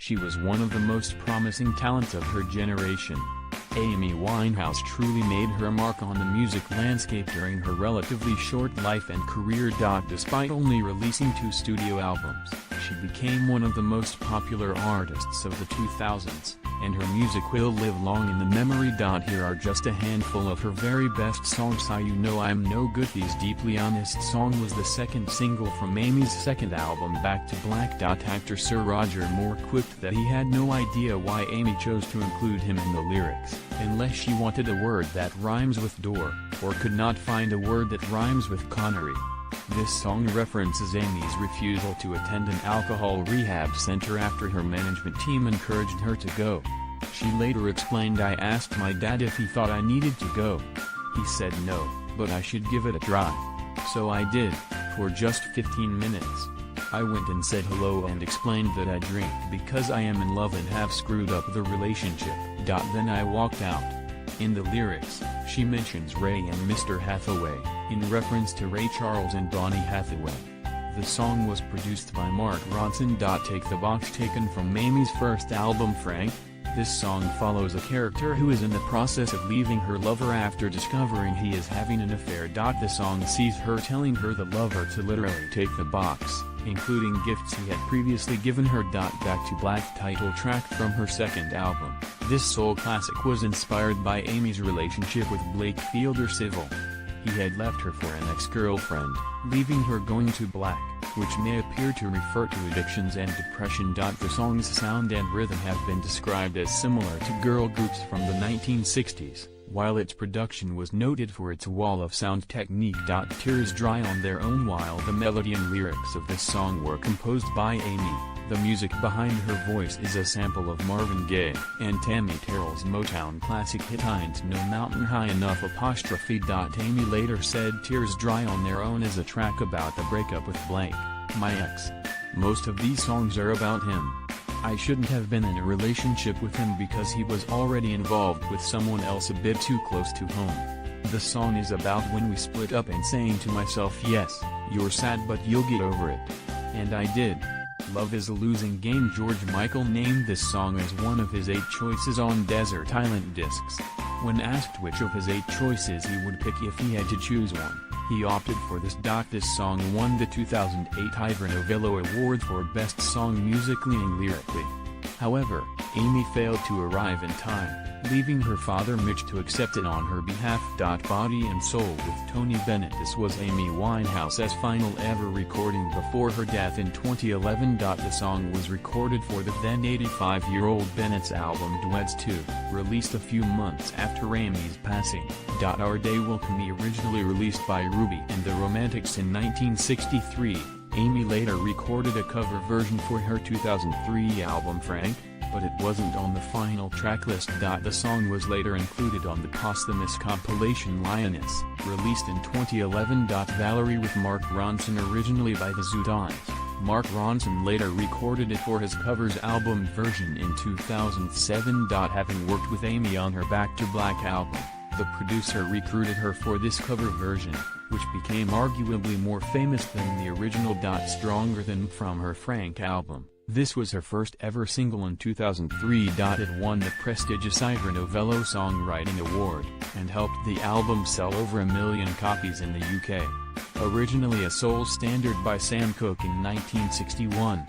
She was one of the most promising talents of her generation. Amy Winehouse truly made her mark on the music landscape during her relatively short life and career. Despite only releasing 2 studio albums, she became one of the most popular artists of the 2000s, and her music will live long in the memory. Here are just a handful of her very best songs. You Know I'm No Good. This deeply honest song was the second single from Amy's second album Back to Black. Actor Sir Roger Moore quipped that he had no idea why Amy chose to include him in the lyrics, unless she wanted a word that rhymes with door, or could not find a word that rhymes with Connery. This song references Amy's refusal to attend an alcohol rehab center after her management team encouraged her to go. She later explained, "I asked my dad if he thought I needed to go. He said no, but I should give it a try. So I did, for just 15 minutes. I went and said hello and explained that I drink because I am in love and have screwed up the relationship. Then I walked out." In the lyrics, she mentions Ray and Mr. Hathaway, in reference to Ray Charles and Donny Hathaway. The song was produced by Mark Ronson. Take the Box. Taken from Amy's first album Frank, this song follows a character who is in the process of leaving her lover after discovering he is having an affair. The song sees her telling the lover to literally take the box, including gifts he had previously given her. Back to Black, title track from her second album. This soul classic was inspired by Amy's relationship with Blake Fielder Civil. He had left her for an ex-girlfriend, leaving her going to black, which may appear to refer to addictions and depression. The song's sound and rhythm have been described as similar to girl groups from the 1960s, while its production was noted for its wall of sound technique. Tears dry on their own. While the melody and lyrics of this song were composed by Amy, the music behind her voice is a sample of Marvin Gaye and Tammy Terrell's Motown classic hit Ain't No Mountain High Enough'. Amy later said Tears Dry on Their Own is a track about the breakup with Blake, my ex. Most of these songs are about him. I shouldn't have been in a relationship with him because he was already involved with someone else a bit too close to home. The song is about when we split up and saying to myself, yes, you're sad but you'll get over it. And I did. Love is a losing game. George Michael named this song as one of his 8 choices on Desert Island Discs. When asked which of his 8 choices he would pick if he had to choose one, he opted for this. This song won the 2008 Ivor Novello Award for Best Song Musically and Lyrically. However, Amy failed to arrive in time, leaving her father Mitch to accept it on her behalf. Body and Soul with Tony Bennett. This was Amy Winehouse's final ever recording before her death in 2011. The song was recorded for the then 85-year-old Bennett's album Duets 2, released a few months after Amy's passing. Our Day Will Come, originally released by Ruby and the Romantics in 1963. Amy later recorded a cover version for her 2003 album Frank, but it wasn't on the final tracklist. The song was later included on the posthumous compilation Lioness, released in 2011. Valerie with Mark Ronson, originally by the Zootons. Mark Ronson later recorded it for his covers album version in 2007. Having worked with Amy on her Back to Black album, the producer recruited her for this cover version, which became arguably more famous than the original. Stronger Than from her Frank album. This was her first ever single in 2003. It won the prestigious Ivor Novello Songwriting Award, and helped the album sell over 1 million copies in the UK. Originally a soul standard by Sam Cooke in 1961.